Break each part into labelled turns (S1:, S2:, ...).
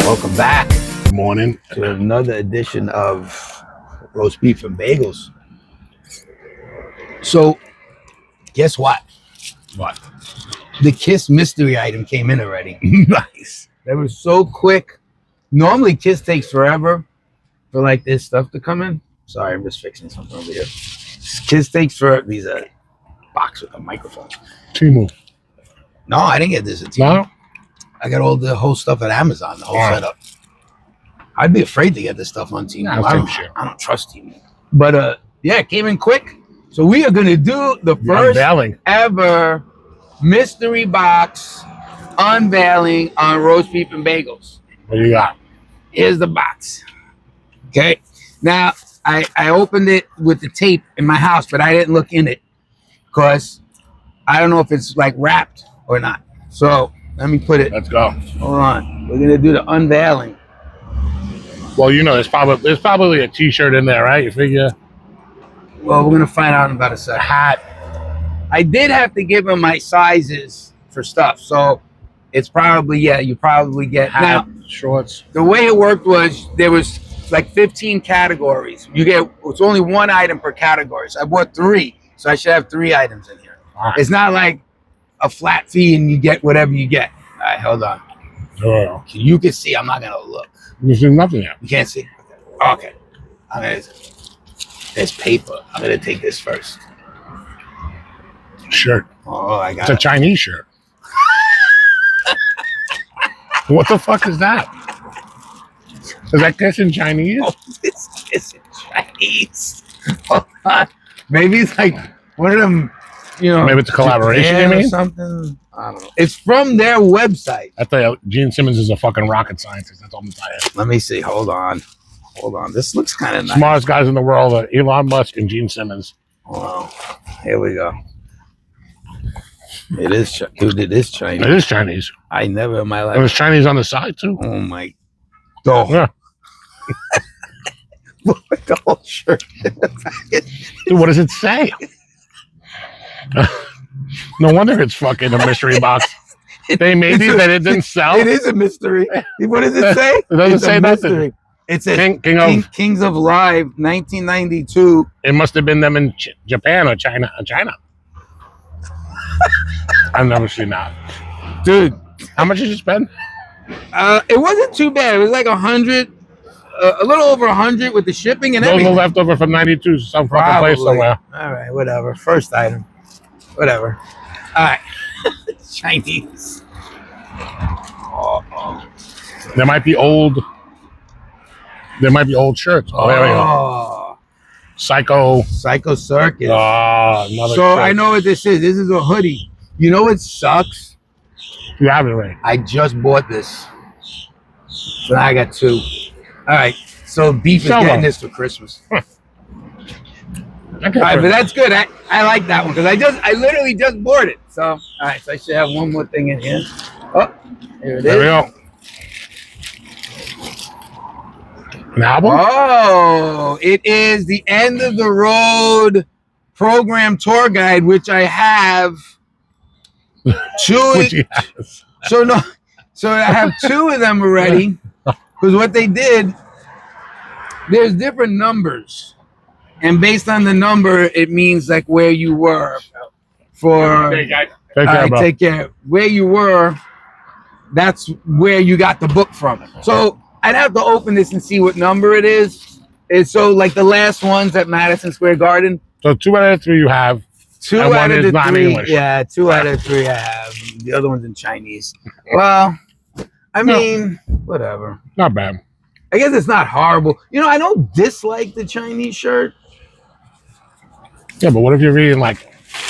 S1: Welcome back
S2: Good morning.
S1: to another edition of Roast Beef and Bagels. So, guess what?
S2: What?
S1: The Kiss mystery item came in already.
S2: Nice.
S1: They were so quick. Normally, Kiss takes forever for like this stuff to come in. Sorry, I'm just fixing something over here. Kiss takes forever. These are box with a microphone.
S2: Timu.
S1: No, I didn't get this at Temu.
S2: No?
S1: I got all the whole stuff at Amazon, the whole setup. I'd be afraid to get this stuff on Temu.
S2: No,
S1: I don't trust Temu. But yeah, it came in quick. So we are gonna do the first ever mystery box unveiling on Roast Beef and Bagels.
S2: What do you got?
S1: Here's the box. Okay. Now I opened it with the tape in my house, but I didn't look in it because I don't know if it's like wrapped or not. So let me put it.
S2: Let's go.
S1: Hold on. We're gonna do the unveiling.
S2: Well, you know, there's probably a T-shirt in there, right? You figure?
S1: Well, we're gonna find out in about a second.
S2: Hat.
S1: I did have to give him my sizes for stuff, so it's probably you probably get
S2: Hat,
S1: now.
S2: shorts.
S1: The way it worked was there was like 15 categories. It's only one item per category. So I bought 3, so I should have 3 items in here.
S2: Right.
S1: It's not like a flat fee and you get whatever you get. All right, hold on.
S2: Oh.
S1: You can see. I'm not gonna look.
S2: You see nothing yet.
S1: You can't see. Okay. There's paper. I'm gonna take this first.
S2: Shirt.
S1: Oh, I got
S2: It's a Chinese shirt. What the fuck is that? Is that Kiss in Chinese?
S1: Oh, this is Chinese. Hold on. Maybe it's like one of them,
S2: Maybe it's a collaboration,
S1: Japan
S2: you mean?
S1: or something. I don't know. It's from their website.
S2: I tell you, Gene Simmons is a fucking rocket scientist. That's all I'm telling you.
S1: Let me see. Hold on. This looks kind of nice.
S2: Smartest guys in the world are Elon Musk and Gene Simmons.
S1: Wow. Here we go. It is, dude. It is Chinese.
S2: It is Chinese.
S1: I never in my life.
S2: It was Chinese on the side too.
S1: Oh my. Oh.
S2: Yeah.
S1: The whole shirt.
S2: Dude, what does it say? No wonder it's fucking a mystery box. They made these that it didn't sell.
S1: It is a mystery. What does it say?
S2: It doesn't say nothing.
S1: It says Kings of Live, 1992.
S2: It must have been them in Japan or China. I've never seen that.
S1: Dude,
S2: how much did you spend?
S1: It wasn't too bad. It was like 100, a little over 100 with the shipping and everything.
S2: Those were left over from 92, some fucking place somewhere.
S1: All right, whatever. First item. Whatever. All right. Chinese. Oh.
S2: There might be old shirts. Oh, there we go. Psycho
S1: Circus.
S2: Oh, another
S1: so
S2: shirt.
S1: I know what this is. This is a hoodie. You know what sucks?
S2: You have it already.
S1: I just bought this. So now I got 2. All right. So Beef is getting this for Christmas. All right, but that's good. I like that one because I literally just bought it. So all right, so I should have one more thing in here. Oh, here it is.
S2: There we go. An album?
S1: Oh, it is the End of the Road program tour guide, which I have 2. So I have 2 of them already. Because what they did, there's different numbers, and based on the number, it means like where you were. Take care. Where you were, that's where you got the book from. So I'd have to open this and see what number it is. And so like the last ones at Madison Square Garden.
S2: So 2 out of 3 you have.
S1: 2 out of the 3. Yeah, 2 out of 3 I have. The other one's in Chinese. Well, I mean, whatever.
S2: Not bad.
S1: I guess it's not horrible. I don't dislike the Chinese shirt.
S2: Yeah, but what if you're reading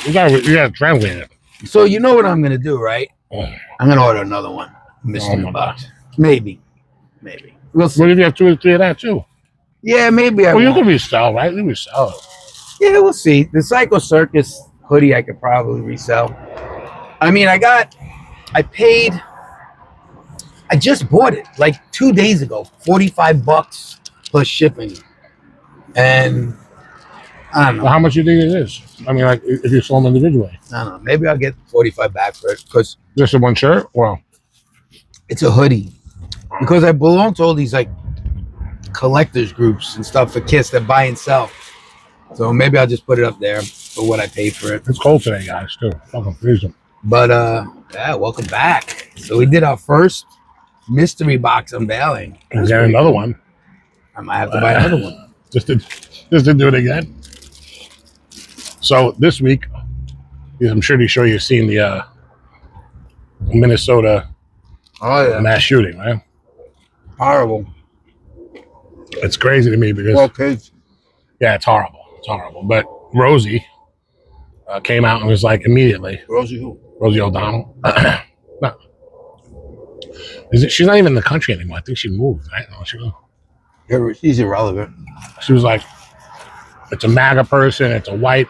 S2: you gotta translate it.
S1: So you know what I'm gonna do, right? I'm gonna order another one. Mystery box. Maybe. We'll see.
S2: What if you have 2 or 3 of that too?
S1: Yeah, maybe
S2: you can resell, right? You resell it.
S1: Yeah, we'll see. The Psycho Circus hoodie I could probably resell. I mean, I just bought it like 2 days ago, $45 plus shipping. And I don't know.
S2: Well, how much do you think it is? I mean, if you sell them individually.
S1: I don't know. Maybe I'll get $45 back for it because
S2: just a one shirt. Well,
S1: it's a hoodie. because I belong to all these like collectors groups and stuff for Kiss that buy and sell. So maybe I'll just put it up there for what I paid for it.
S2: It's cold today, guys, too. Fucking freezing.
S1: But yeah, welcome back. So we did our first mystery box unveiling.
S2: Is there another one?
S1: I might have to buy another one.
S2: Just to do it again. So this week, I'm sure you've seen the Minnesota mass shooting, right?
S1: Horrible.
S2: It's crazy to me because
S1: kids.
S2: Yeah, it's horrible. It's horrible. But Rosie came out and was like immediately.
S1: Rosie who?
S2: Rosie O'Donnell. No. She's not even in the country anymore. I think she moved, right? No,
S1: she's irrelevant.
S2: She was like, it's a MAGA person. It's a white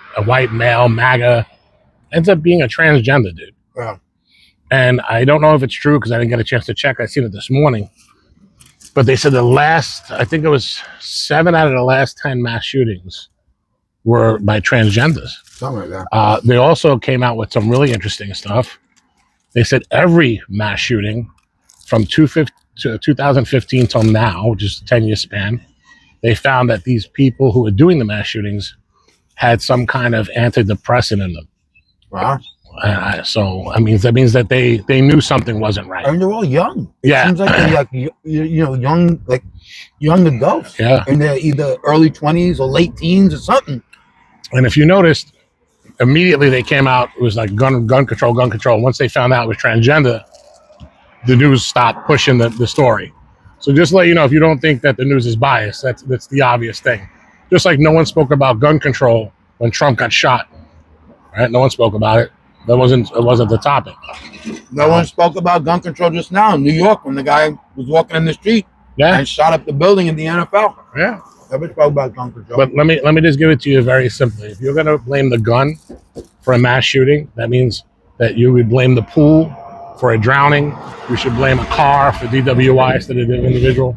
S2: male MAGA. Ends up being a transgender dude.
S1: Yeah.
S2: And I don't know if it's true because I didn't get a chance to check. I seen it this morning. But they said I think it was 7 out of the last 10 mass shootings were by transgenders.
S1: Something like that.
S2: They also came out with some really interesting stuff. They said every mass shooting from 2015 till now, which is a 10-year span, they found that these people who were doing the mass shootings had some kind of antidepressant in them.
S1: Wow.
S2: So that means that they knew something wasn't right.
S1: And they're all young.
S2: Yeah.
S1: It seems like they're like young adults.
S2: Yeah.
S1: And they're either early 20s or late teens or something.
S2: And if you noticed, immediately they came out, it was like gun control. Once they found out it was transgender, the news stopped pushing the story. So just to let you know, if you don't think that the news is biased, that's the obvious thing. Just like no one spoke about gun control when Trump got shot. Right? No one spoke about it. It wasn't the topic.
S1: No one spoke about gun control just now in New York when the guy was walking in the street and shot up the building in the NFL.
S2: Yeah.
S1: Nobody spoke about gun control.
S2: But let me just give it to you very simply. If you're going to blame the gun for a mass shooting, that means that you would blame the pool for a drowning. You should blame a car for DWI instead of the individual.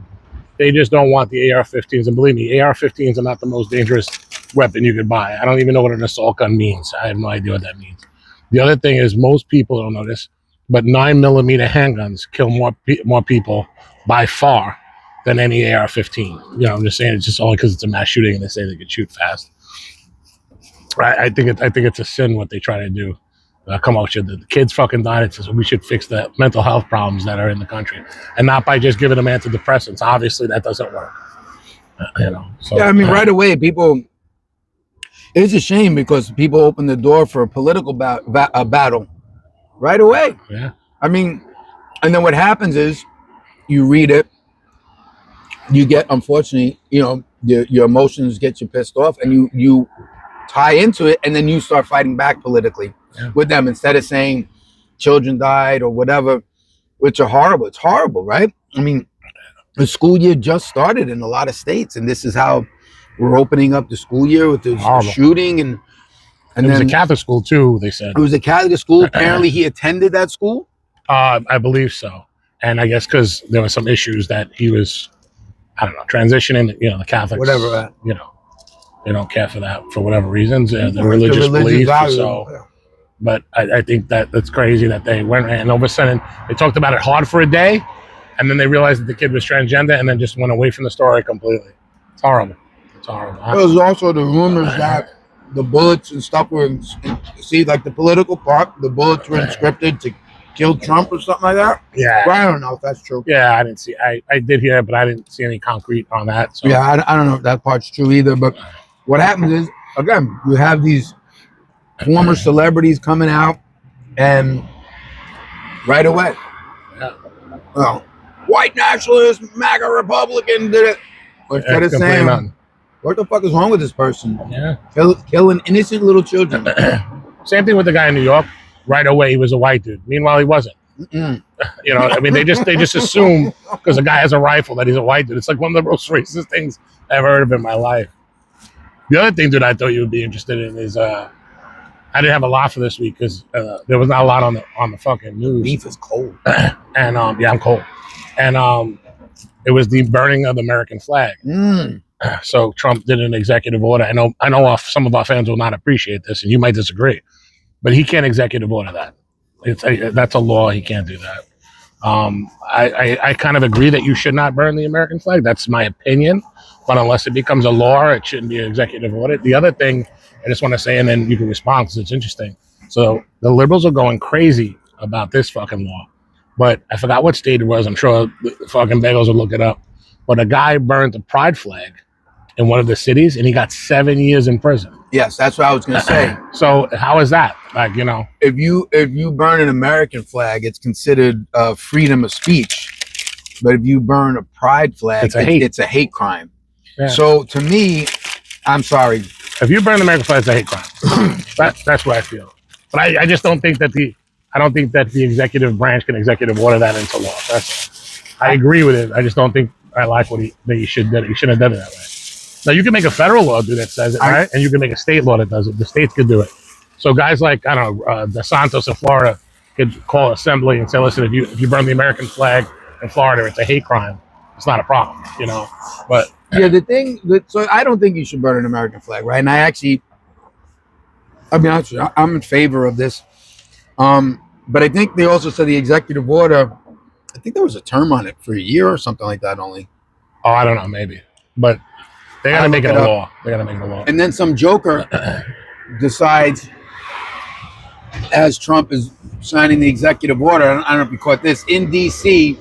S2: They just don't want the AR-15s. And believe me, AR-15s are not the most dangerous weapon you could buy. I don't even know what an assault gun means. I have no idea what that means. The other thing is most people don't know this, but 9mm handguns kill more people by far than any AR-15. I'm just saying it's just only because it's a mass shooting and they say they can shoot fast. I think it's a sin what they try to do. Come up with the kids fucking died. It says we should fix the mental health problems that are in the country, and not by just giving them antidepressants. Obviously, that doesn't work. So,
S1: yeah, I mean, right away, people. It's a shame because people open the door for a political battle right away.
S2: Yeah.
S1: I mean, and then what happens is you read it, you get, unfortunately, your emotions get you pissed off and you tie into it and then you start fighting back politically with them instead of saying children died or whatever, which are horrible. It's horrible, right? I mean, the school year just started in a lot of states and this is how we're opening up the school year with the shooting and
S2: it was a Catholic school too, they said.
S1: It was a Catholic school. Apparently he attended that school?
S2: I believe so. And I guess because there were some issues that he was, I don't know, transitioning, the Catholics.
S1: Whatever.
S2: They don't care for that for whatever reasons, the religious belief. But I think that's crazy that they went and all of a sudden they talked about it hard for a day and then they realized that the kid was transgender and then just went away from the story completely. It's horrible.
S1: There was also the rumors that the bullets and stuff were, like the political part, the bullets were scripted to kill Trump or something like that.
S2: Yeah.
S1: But I don't know if that's true.
S2: Yeah, I didn't see. I did hear, but I didn't see any concrete on that. So.
S1: Yeah, I don't know if that part's true either. But what happens is, again, you have these former celebrities coming out and right away, well, white nationalist, MAGA Republican did it. Instead of saying, what the fuck is wrong with this person?
S2: Yeah.
S1: Killing innocent little children.
S2: Same thing with the guy in New York. Right away, he was a white dude. Meanwhile, he wasn't. I mean, they just assume because a guy has a rifle that he's a white dude. It's like one of the most racist things I've ever heard of in my life. The other thing, dude, I thought you would be interested in is I didn't have a lot for this week because there was not a lot on the fucking news.
S1: Beef is cold.
S2: And yeah, I'm cold. And it was the burning of the American flag. So Trump did an executive order. I know some of our fans will not appreciate this, and you might disagree, but he can't executive order that. That's a law. He can't do that. I kind of agree that you should not burn the American flag. That's my opinion. But unless it becomes a law, it shouldn't be an executive order. The other thing I just want to say, and then you can respond because it's interesting. So the liberals are going crazy about this fucking law. But I forgot what state it was. I'm sure the fucking bagels will look it up. But a guy burned the pride flag in one of the cities, and he got 7 years in prison.
S1: Yes, that's what I was going to say.
S2: So how is that? Like, you know,
S1: if you burn an American flag, it's considered freedom of speech. But if you burn a pride flag, it's a hate crime. Yeah. So to me, I'm sorry.
S2: If you burn the American flag, it's a hate crime. That's what I feel. But I just don't think that the executive branch can executive order that into law. I agree with it. I just don't think I like that he shouldn't have done it that way. Now you can make a federal law that says it, right? And you can make a state law that does it. The states could do it. So guys like, I don't know, DeSantis in Florida could call assembly and say, listen, if you burn the American flag in Florida, it's a hate crime. It's not a problem, you know. But
S1: yeah, so I don't think you should burn an American flag, right? And I'm in favor of this. But I think they also said the executive order, I think there was a term on it for a year or something like that only.
S2: Oh, I don't know, maybe. But they got to make it a law. They got to make it a law.
S1: And then some joker decides, as Trump is signing the executive order, I don't know if you caught this, in D.C.,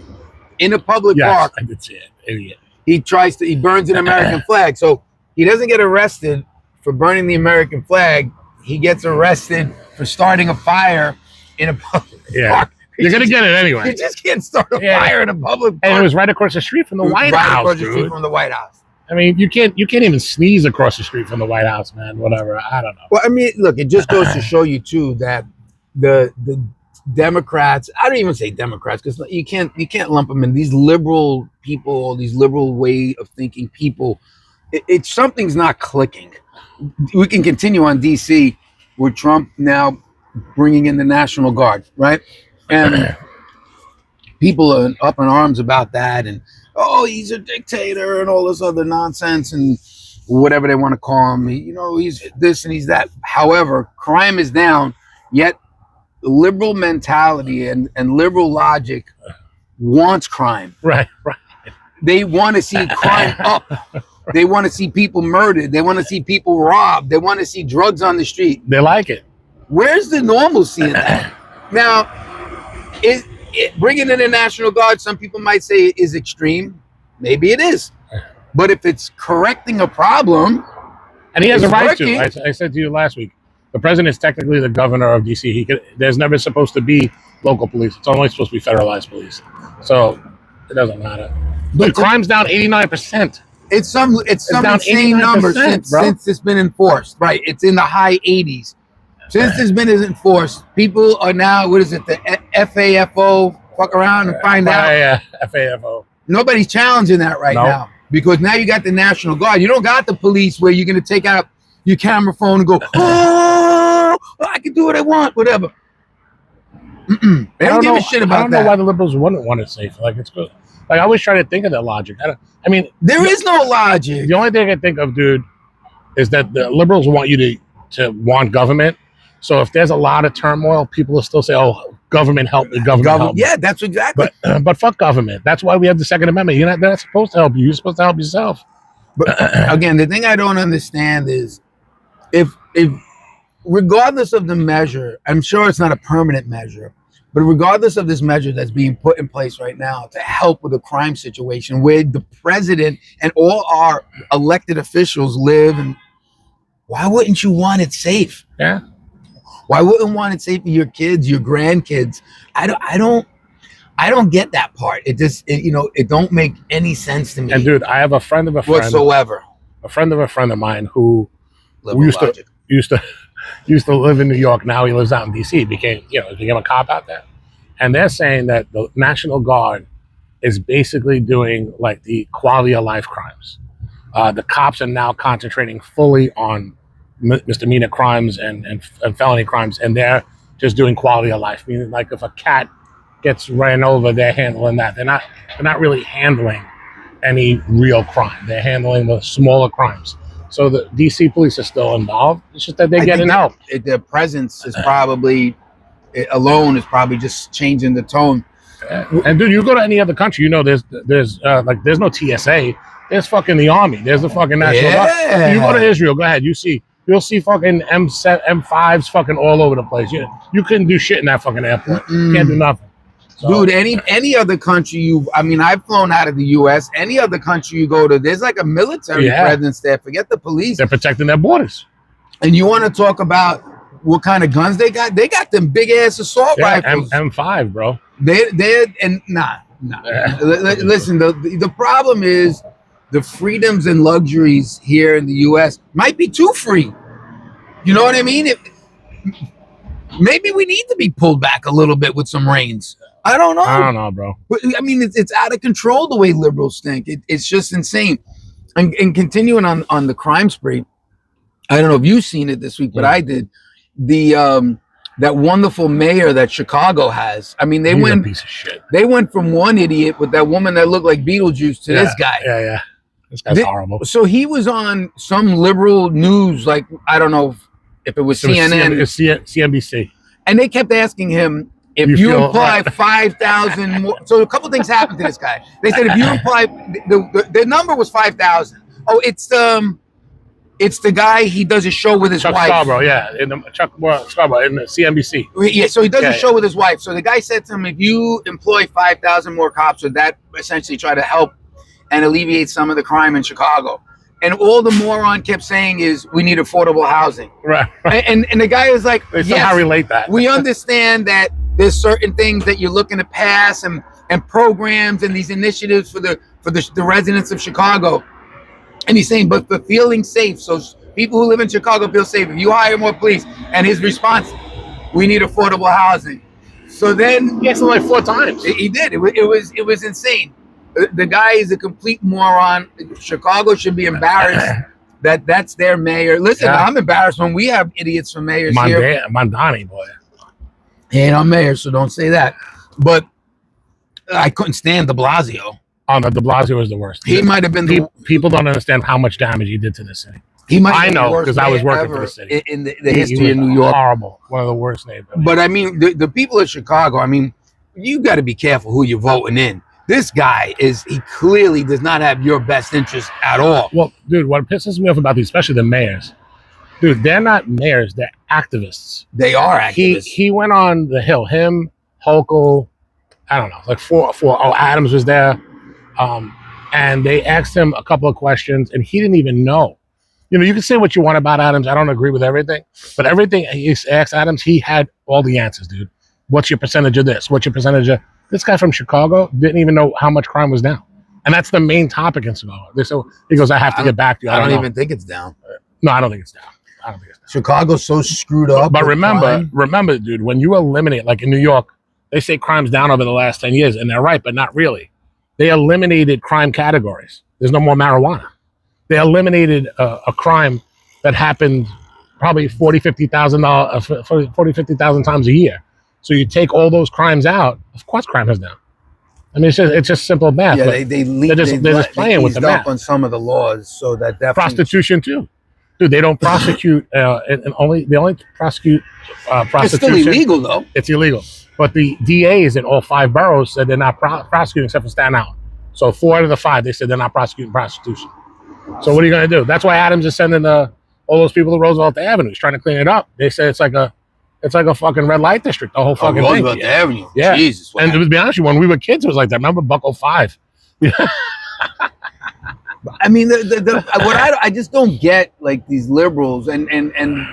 S1: in a public park.
S2: I did see it. Idiot.
S1: He burns an American flag. So he doesn't get arrested for burning the American flag. He gets arrested for starting a fire in a public park.
S2: You're going to get it anyway.
S1: You just can't start a fire in a public park.
S2: And it was right across the street from the White House,
S1: Right across the street from the White House.
S2: I mean, you can't even sneeze across the street from the White House, man. Whatever. I don't know.
S1: Well, I mean, look, it just goes to show you, too, that the Democrats, I don't even say Democrats, because you can't lump them in. These liberal people, these liberal way of thinking people, it's something's not clicking. We can continue on D.C. with Trump now bringing in the National Guard, right? And people are up in arms about that, and he's a dictator and all this other nonsense and whatever they want to call him. He's this and he's that. However, crime is down, yet liberal mentality and liberal logic wants crime.
S2: Right.
S1: They want to see crime up. They want to see people murdered. They want to see people robbed. They want to see drugs on the street.
S2: They like it.
S1: Where's the normalcy in that? Now, bringing in the National Guard, some people might say is extreme. Maybe it is. But if it's correcting a problem,
S2: and he has a right to. I said to you last week, the president is technically the governor of D.C. There's never supposed to be local police. It's only supposed to be federalized police. So it doesn't matter. But crime's down 89%.
S1: It's some insane number since it's been enforced. Right. It's in the high 80s. Since it's been enforced, people are now, what is it, the FAFO, fuck around and find out.
S2: Yeah, FAFO.
S1: Nobody's challenging that now. Because now you got the National Guard. You don't got the police where you're going to take out your camera phone and go, I can do what I want, whatever. They don't give a shit about that.
S2: I don't know why the liberals wouldn't want it safe. Like, it's good. Like, I always try to think of that logic. I mean,
S1: there is no logic.
S2: The only thing I can think of, dude, is that the liberals want you to want government. So if there's a lot of turmoil, people will still say, government help me, government help me.
S1: Yeah, that's exactly.
S2: But fuck government. That's why we have the Second Amendment. They're not supposed to help you. You're supposed to help yourself.
S1: But again, the thing I don't understand is if regardless of the measure, I'm sure it's not a permanent measure, but regardless of this measure that's being put in place right now to help with a crime situation where the president and all our elected officials live, and why wouldn't you want it safe?
S2: Yeah.
S1: Why wouldn't want it safe for your kids, your grandkids? I don't get that part. It don't make any sense to me.
S2: And dude, I have a friend of a friend
S1: whatsoever.
S2: A friend of a friend of mine who used to live in New York. Now he lives out in D.C. Became a cop out there. And they're saying that the National Guard is basically doing like the quality of life crimes. The cops are now concentrating fully on misdemeanor crimes and felony crimes, and they're just doing quality of life. Meaning, like if a cat gets ran over, they're handling that. They're not really handling any real crime. They're handling the smaller crimes. So the DC police are still involved. It's just that they're getting help.
S1: Their presence is probably alone is probably just changing the tone.
S2: And dude, you go to any other country, you know, there's no TSA. There's fucking the army. There's the fucking national guard. You go to Israel, go ahead. You'll see fucking M5s fucking all over the place. You couldn't do shit in that fucking airport. Can't do nothing.
S1: So. Dude, any other country I've flown out of the U.S. Any other country you go to, there's like a military presence there. Forget the police.
S2: They're protecting their borders.
S1: And you want to talk about what kind of guns they got? They got them big ass assault rifles.
S2: M5, bro.
S1: Listen, the problem is the freedoms and luxuries here in the U.S. might be too free. You know what I mean? Maybe we need to be pulled back a little bit with some reins. I don't know,
S2: bro.
S1: I mean, it's out of control the way liberals think. It's just insane. And continuing on the crime spree, I don't know if you've seen it this week, but I did. That wonderful mayor that Chicago has. I mean,
S2: He's a piece of shit.
S1: They went from one idiot with that woman that looked like Beetlejuice to this guy.
S2: Yeah. This guy's horrible.
S1: So he was on some liberal news, like, I don't know if it was CNN.
S2: It was CNBC.
S1: And they kept asking him, if you apply 5,000 more. So a couple things happened to this guy. They said, if you apply, the number was 5,000. Oh, it's the guy, he does a show with his wife.
S2: Scarborough, Chuck Scarborough in the CNBC.
S1: Yeah, so he does a show with his wife. So the guy said to him, if you employ 5,000 more cops, would that essentially try to help and alleviate some of the crime in Chicago? And all the moron kept saying is, we need affordable housing.
S2: Right.
S1: And the guy is like,
S2: they somehow relate that.
S1: We understand that there's certain things that you're looking to pass and programs and these initiatives for the residents of Chicago. And he's saying, but for feeling safe, so people who live in Chicago feel safe, if you hire more police. And his response, we need affordable housing. So then
S2: he asked him like 4 times.
S1: He did. It was insane. The guy is a complete moron. Chicago should be embarrassed that's their mayor. Listen, I'm embarrassed when we have idiots for mayors here.
S2: Mondani, boy.
S1: He ain't our mayor, so don't say that. But I couldn't stand de Blasio.
S2: Oh no, de Blasio was the worst.
S1: He might have been
S2: people don't understand how much damage he did to the city.
S1: I know
S2: because I was working for the city
S1: in the history of New York.
S2: Horrible, one of the worst neighbors.
S1: But I mean, the people of Chicago. I mean, you got to be careful who you're voting in. This guy he clearly does not have your best interest at all.
S2: Well, dude, what pisses me off about these, especially the mayors, dude, they're not mayors, they're activists.
S1: They are activists.
S2: He went on the Hill, him, Hochul, I don't know, like four. Adams was there. And they asked him a couple of questions and he didn't even know. You know, you can say what you want about Adams. I don't agree with everything, but everything he asked Adams, he had all the answers, dude. What's your percentage of this? What's your percentage of this? Guy from Chicago didn't even know how much crime was down. And that's the main topic in Chicago. So he goes, I have to get back to you.
S1: I don't even think it's down.
S2: No, I don't think it's down.
S1: Chicago's so screwed up.
S2: But remember, dude, when you eliminate, like in New York, they say crime's down over the last 10 years, and they're right, but not really. They eliminated crime categories. There's no more marijuana. They eliminated a crime that happened probably 50,000 times a year. So you take all those crimes out, of course crime is down. I mean, it's just simple math.
S1: Yeah, they're just playing with the math on some of the laws, so that definitely
S2: prostitution too. Dude, they don't prosecute, they only prosecute prostitution.
S1: It's still illegal though.
S2: It's illegal. But the DAs in all 5 boroughs said they're not prosecuting except for Staten Island. So 4 out of the 5, they said they're not prosecuting prostitution. So what are you going to do? That's why Adams is sending all those people to Roosevelt Avenue. He's trying to clean it up. They say it's like a fucking red light district, the whole fucking thing.
S1: Roosevelt Avenue.
S2: Yeah.
S1: Jesus.
S2: And to be honest with you, when we were kids, it was like that. Remember Bucko 5?
S1: I mean, I just don't get, like, these liberals and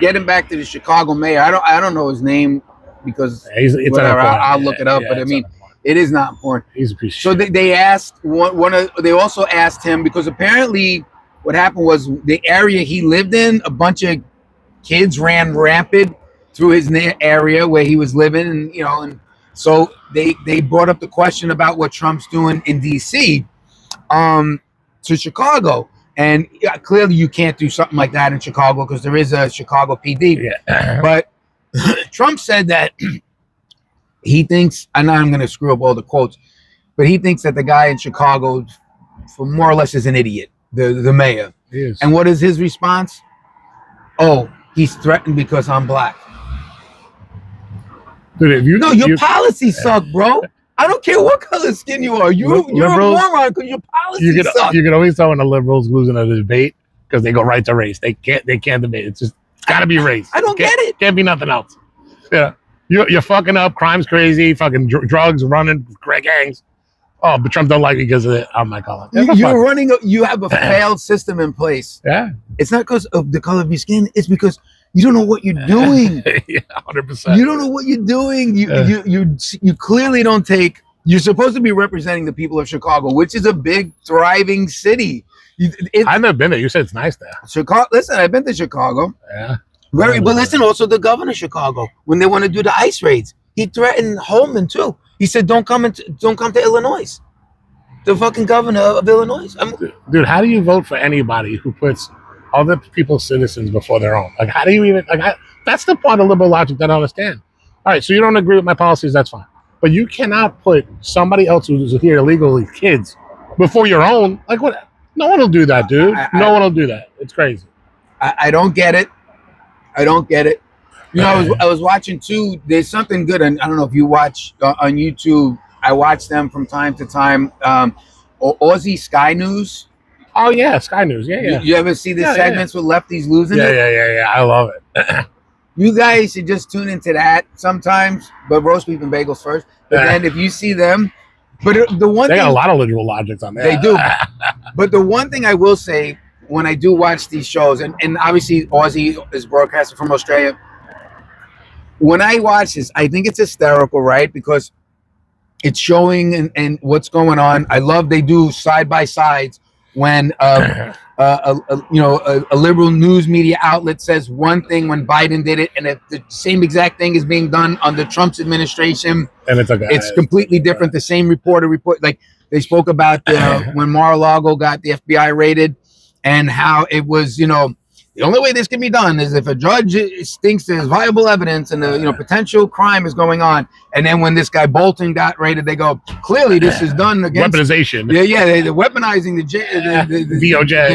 S1: getting back to the Chicago mayor. I don't know his name because I'll look it up. But I mean, it is not important.
S2: He's a piece of
S1: shit. So they asked they also asked him, because apparently what happened was the area he lived in, a bunch of kids ran rampant through his area where he was living, and so they brought up the question about what Trump's doing in DC to Chicago. And clearly you can't do something like that in Chicago because there is a Chicago PD.
S2: Yeah.
S1: But Trump said that he thinks, and I'm going to screw up all the quotes, but he thinks that the guy in Chicago, for more or less, is an idiot, the mayor.
S2: He is.
S1: And what is his response? Oh, he's threatened because I'm black.
S2: Dude,
S1: your policies suck, bro. I don't care what color skin you are. You're a moron because your policies suck.
S2: You can always tell when the liberals losing a debate because they go right to race. They can't debate. It's just got to be race.
S1: I don't get it.
S2: Can't be nothing else. Yeah, you're fucking up. Crime's crazy. Fucking drugs running gangs. Oh, but Trump don't like me because of it. Oh my God.
S1: You're running. You have a failed system in place.
S2: Yeah.
S1: It's not because of the color of your skin. It's because you don't know what you're doing.
S2: Yeah, 100%.
S1: You don't know what you're doing. You clearly don't take. You're supposed to be representing the people of Chicago, which is a big, thriving city.
S2: I've never been there. You said it's nice there.
S1: Chicago. Listen, I've been to Chicago.
S2: Yeah.
S1: But listen, also the governor of Chicago, when they want to do the ICE raids, he threatened Holman too. He said, "Don't come to Illinois." The fucking governor of Illinois.
S2: Dude, how do you vote for anybody who puts other people's citizens before their own? Like, how do you even that's the part of liberal logic that I don't understand. All right, so you don't agree with my policies, that's fine. But you cannot put somebody else who's here illegally, kids, before your own. Like, what? No one will do that, dude. No one will do that. It's crazy.
S1: I don't get it. I don't get it. You know, I was watching too. There's something good, and I don't know if you watch on YouTube. I watch them from time to time. Aussie Sky News.
S2: Oh yeah, Sky News. Yeah.
S1: You ever see the segments with lefties losing it?
S2: Yeah. I love it.
S1: You guys should just tune into that sometimes, but roast beef and bagels first. But then if you see them, but the one
S2: they got a lot of literal logics on there.
S1: They do. But the one thing I will say when I do watch these shows, and obviously Aussie is broadcasted from Australia. When I watch this, I think it's hysterical, right? Because it's showing and what's going on. I love they do side by sides when a liberal news media outlet says one thing when Biden did it, and if the same exact thing is being done under Trump's administration, and it's completely different. The same report like they spoke about when Mar-a-Lago got the FBI raided, and how it was the only way this can be done is if a judge thinks there's viable evidence and potential crime is going on. And then when this guy Bolton got raided, they go, clearly this is done against
S2: weaponization.
S1: Yeah, they're weaponizing the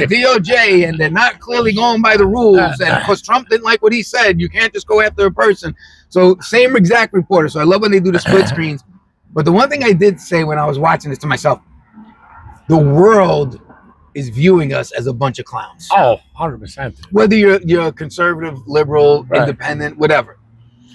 S1: DOJ, and they're not clearly going by the rules. And because Trump didn't like what he said, you can't just go after a person. So same exact reporter. So I love when they do the split screens. But the one thing I did say when I was watching this to myself, the world is viewing us as a bunch of clowns.
S2: Oh, 100%.
S1: Whether you're a conservative, liberal, independent, whatever.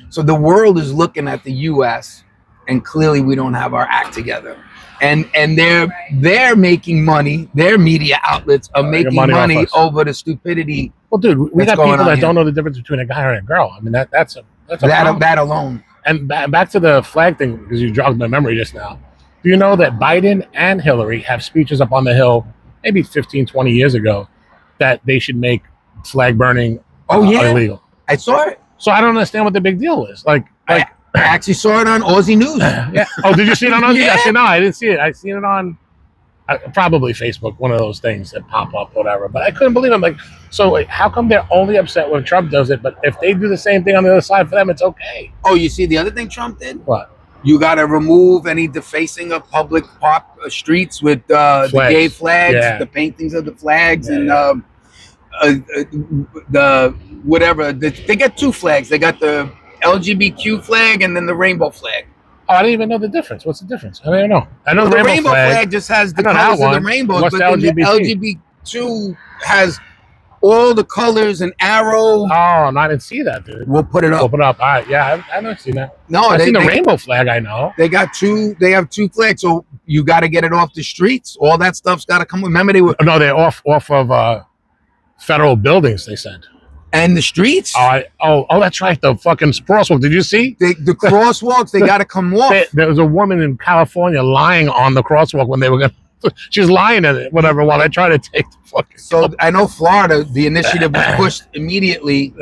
S1: So the world is looking at the U.S. and clearly we don't have our act together. And they're making money. Their media outlets are making money over the stupidity.
S2: Well, dude, we got people that don't know the difference between a guy and a girl. I mean, that's
S1: that alone.
S2: And back to the flag thing, because you jogged my memory just now. Do you know that Biden and Hillary have speeches up on the Hill maybe 15, 20 years ago that they should make flag burning illegal?
S1: I saw it.
S2: So I don't understand what the big deal is. I
S1: actually saw it on Aussie News.
S2: Yeah. Oh, did you see it on Aussie?
S1: Yeah.
S2: Actually, no, I didn't see it. I seen it on probably Facebook, one of those things that pop up, whatever. But I couldn't believe it. I'm like, so how come they're only upset when Trump does it, but if they do the same thing on the other side, for them, it's okay?
S1: Oh, you see the other thing Trump did?
S2: What?
S1: You got to remove any defacing of public streets with the gay flags, the paintings of the flags, and the whatever. They got two flags. They got the LGBTQ flag and then the rainbow flag.
S2: Oh, I didn't even know the difference. What's the difference? I don't know. I know the
S1: rainbow flag just has the colors of the rainbows, but then the LGBTQ has all the colors and arrow.
S2: Oh, no, I didn't see that, dude.
S1: We'll put it up.
S2: All right, yeah, I've never seen that.
S1: No,
S2: I've seen the rainbow flag. I know
S1: they got two. They have two flags, so you got to get it off the streets. All that stuff's got to come. Remember, they were
S2: they're off of federal buildings. They said.
S1: And the streets.
S2: Oh, that's right. The fucking crosswalk. Did you see
S1: the crosswalks? They got to come off.
S2: There was a woman in California lying on the crosswalk when they were gonna. She's lying at it, whatever, while I try to take the fucking.
S1: So I know Florida, the initiative was pushed immediately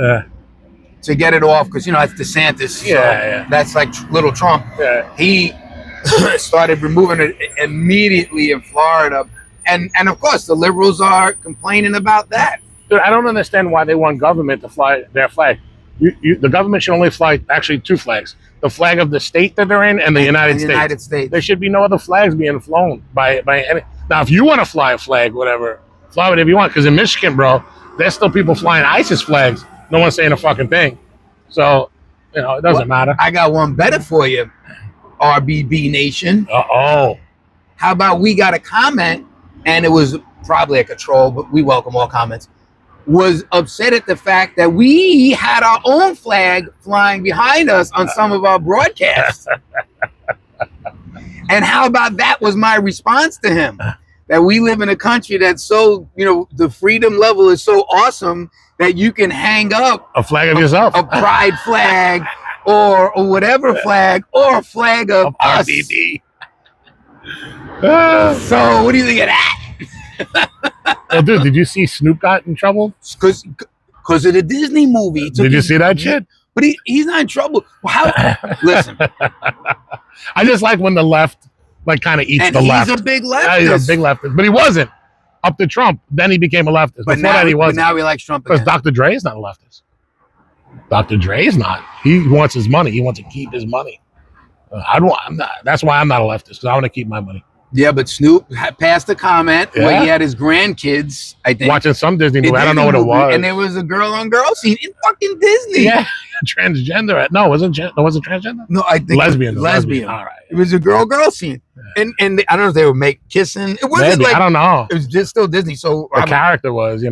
S1: to get it off because that's DeSantis. So that's like little Trump.
S2: Yeah.
S1: He started removing it immediately in Florida, and of course the liberals are complaining about that.
S2: Dude, I don't understand why they want government to fly their flag. The government should only fly actually two flags. The flag of the state that they're in and the United States. There should be no other flags being flown by any. Now, if you want to fly a flag, whatever, fly whatever you want. Because in Michigan, bro, there's still people flying ISIS flags. No one's saying a fucking thing. So, it doesn't matter.
S1: I got one better for you. RBB Nation.
S2: Oh.
S1: How about we got a comment, and it was probably a troll, but we welcome all comments, was upset at the fact that we had our own flag flying behind us on some of our broadcasts. And how about that was my response to him? That we live in a country that's so, the freedom level is so awesome that you can hang up
S2: a flag of yourself,
S1: a pride flag or whatever flag, or a flag of us.
S2: RBB.
S1: So what do you think of that?
S2: Well, dude, did you see Snoop got in trouble?
S1: Because of the Disney movie.
S2: Did you see that shit?
S1: But he's not in trouble. Listen.
S2: I just like when the left kind of eats the left.
S1: He's a big leftist.
S2: He's a big leftist. But he wasn't up to Trump. Then he became a leftist.
S1: But
S2: Before that, he wasn't.
S1: But now he likes Trump
S2: because
S1: again.
S2: Dr. Dre is not a leftist. Dr. Dre is not. He wants his money. He wants to keep his money. That's why I'm not a leftist, because I want to keep my money.
S1: Yeah, but Snoop passed a comment where he had his grandkids, I think,
S2: watching some Disney movie. I don't know what it was.
S1: And there was a girl-on-girl scene in fucking Disney.
S2: Yeah, transgender. No, was it transgender?
S1: No, I think
S2: lesbian.
S1: Lesbian.
S2: All right.
S1: It was a girl-girl scene, and I don't know if they were kissing. It wasn't
S2: Maybe. I don't know.
S1: It was just still Disney. So
S2: the character was,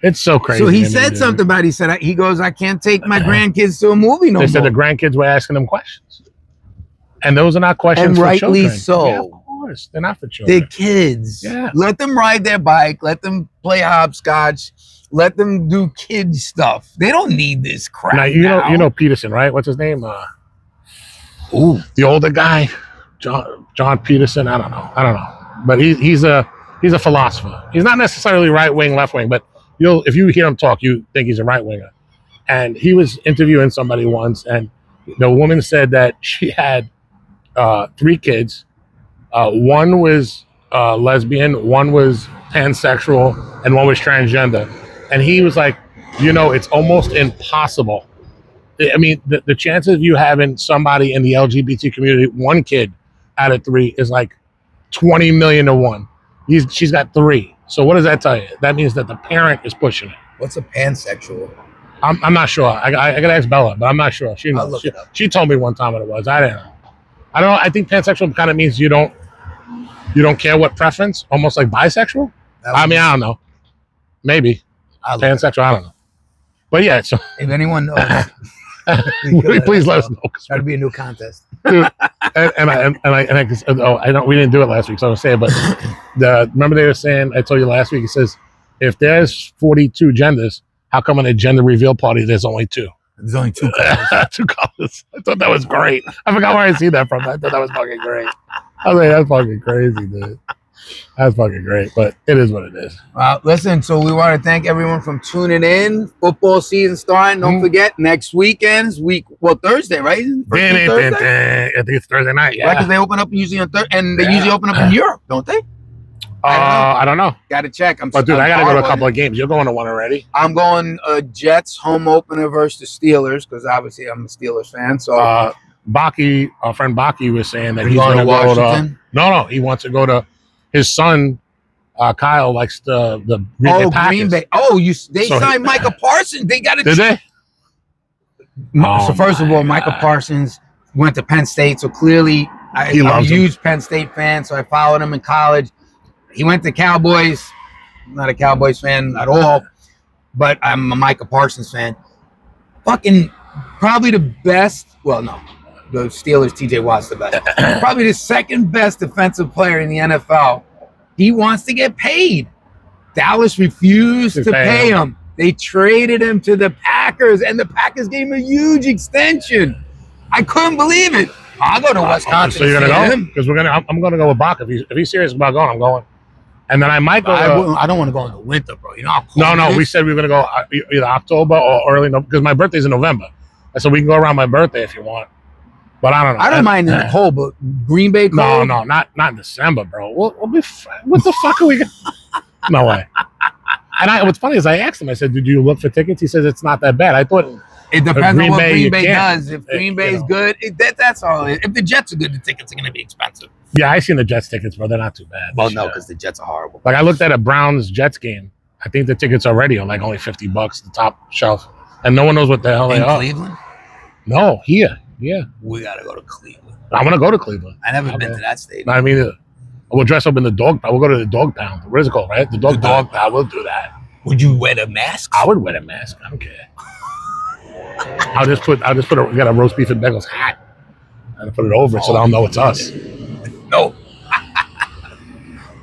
S2: it's so crazy.
S1: So he said something about. He goes, I can't take my grandkids to a movie no more.
S2: They said the grandkids were asking him questions, and those are not questions.
S1: And
S2: for
S1: rightly
S2: children.
S1: so.
S2: Yeah, of course, they're not for children.
S1: They're kids.
S2: Yeah.
S1: Let them ride their bike. Let them play hopscotch. Let them do kid stuff. They don't need this crap.
S2: Now you know Peterson, right? What's his name? The older guy, John Peterson. I don't know. But he's a philosopher. He's not necessarily right wing, left wing, but if you hear him talk, you think he's a right winger. And he was interviewing somebody once, and the woman said that she had 3 kids. One was lesbian, one was pansexual, and one was transgender. And he was like, it's almost impossible. I mean, the chances of you having somebody in the LGBT community, 1 kid out of 3 is like 20 million to 1. She's got 3. So what does that tell you? That means that the parent is pushing it.
S1: What's a pansexual?
S2: I'm not sure. I gotta ask Bella, but I'm not sure. She knows. She told me one time what it was. I don't know. I don't know. I think pansexual kind of means you don't care what preference, almost like bisexual. I don't know. Maybe pansexual. I don't know. But yeah. So
S1: if anyone knows,
S2: please let us know.
S1: Got to be a new contest.
S2: Dude, we didn't do it last week, so I don't say it. But remember they were saying, I told you last week. It says if there's 42 genders, how come in a gender reveal party there's only 2?
S1: There's only 2 colors.
S2: 2 colors. I thought that was great. I forgot where I see that from. I thought that was fucking great. I was like, that's fucking crazy, dude. That's fucking great, but it is what it is.
S1: Listen, so we want to thank everyone from tuning in. Football season starting. Don't forget, next weekend's Thursday, right?
S2: Thursday? I think it's Thursday night, yeah.
S1: Right, because they open up usually on Thursday, and they usually open up in Europe, don't they?
S2: I don't know.
S1: Got to check.
S2: But dude, I got to go to a couple of games. You're going to one already?
S1: I'm going Jets home opener versus the Steelers, because obviously I'm a Steelers fan. So
S2: Baki, our friend Baki, was saying that he's going to go to. No, he wants to go to. His son, Kyle, likes the Green Bay Packers. Green Bay.
S1: They signed Micah Parsons. They got to.
S2: Did they?
S1: So first of all, Micah Parsons went to Penn State, so clearly I'm a huge Penn State fan. So I followed him in college. He went to Cowboys. I'm not a Cowboys fan at all, but I'm a Micah Parsons fan. Fucking probably the best. Well, no. The Steelers, T.J. Watt's the best. Probably the second best defensive player in the NFL. He wants to get paid. Dallas refused to pay him. They traded him to the Packers, and the Packers gave him a huge extension. I couldn't believe it. I'll go to Wisconsin.
S2: So you're gonna go? Because I'm gonna go with Bach. If he's serious about going, I'm going. And then I might go.
S1: I don't want to go in the winter, bro. You know how cold
S2: No. We said we were gonna go either October or early November, because my birthday's in November. So we can go around my birthday if you want. But I don't know.
S1: I don't mind in the cold, but Green Bay cold?
S2: No, not in December, bro. We'll be what the fuck are we going to... No way. And what's funny is I asked him, I said, did you look for tickets? He says it's not that bad. I thought...
S1: It depends on what Green Bay does. If Green Bay's good, that's all. If the Jets are good, the tickets are going to be expensive.
S2: Yeah, I seen the Jets tickets, bro. They're not too bad.
S1: Well, no, because the Jets are horrible.
S2: Like, I looked at a Browns-Jets game. I think the tickets already are like only $50, the top shelf. And no one knows what the hell they are.
S1: In Cleveland?
S2: No, here. Yeah.
S1: We got to go to Cleveland.
S2: I'm gonna go to Cleveland.
S1: I never been to that state.
S2: I mean, we'll dress up in the dog. We'll go to the dog pound. What is it called? Right, the dog pound. I will do that.
S1: Would you wear a mask?
S2: I would wear a mask. I don't care. I'll just put get a roast beef and bagels hat and put it over it so they'll know it's us.
S1: No.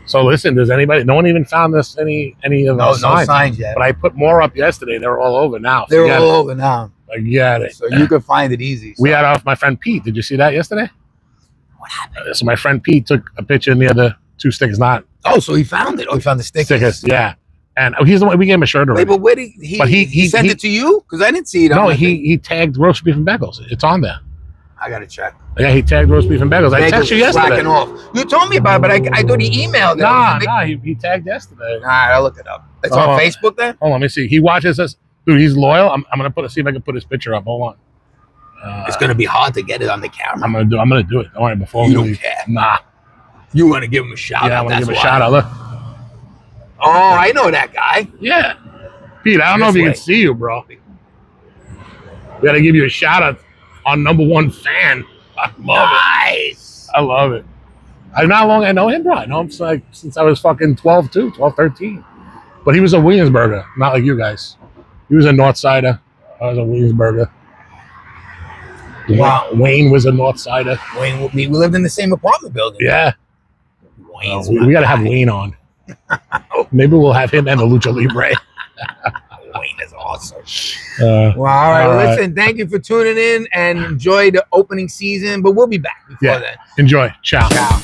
S2: So listen, does anybody? No one even found this any of
S1: no
S2: signs.
S1: Signs yet.
S2: But I put more up yesterday. They're all over now.
S1: They're all over now.
S2: I get it.
S1: So you can find it easy. So.
S2: We had off my friend Pete. Did you see that yesterday?
S1: What happened?
S2: So my friend Pete took a picture near the 2 stickers knot.
S1: Oh, so he found it. Oh, he found the stickers.
S2: Yeah. And he's the one we gave him a shirt already.
S1: Wait, but where did he sent it to you? Because I didn't see it.
S2: No, he tagged roast beef and bagels. It's on there.
S1: I gotta check.
S2: Yeah, he tagged roast beef and bagels. I texted you yesterday.
S1: Off. You told me about it, but I thought he emailed it.
S2: Nah, he tagged yesterday.
S1: All right, I'll look it up. It's on Facebook then?
S2: Hold on, let me see. He watches us. Dude, he's loyal. I'm gonna see if I can put his picture up. Hold on.
S1: It's gonna be hard to get it on the camera.
S2: I'm gonna do it. Don't worry, before
S1: you
S2: we
S1: don't
S2: leave.
S1: care.
S2: Nah.
S1: You want to give him a shout out?
S2: Yeah, I want to give him a shout out. Look.
S1: Oh, I know that guy.
S2: Yeah. Pete, I don't know if he can see you, bro. We gotta give you a shout out on #1 fan. I love it. I love it. I know how long I know him, bro. I know him since I was fucking 12, 13. But he was a Williamsburger, not like you guys. He was a North Sider. I was a Williamsburger.
S1: Wow.
S2: Wayne was a North Sider.
S1: Wayne, we lived in the same apartment building.
S2: Yeah. We got to have Wayne on. Maybe we'll have him and the Lucha Libre.
S1: Wayne is awesome.
S2: Well,
S1: all right. Listen, thank you for tuning in and enjoy the opening season. But we'll be back before then.
S2: Enjoy. Ciao.
S1: Ciao.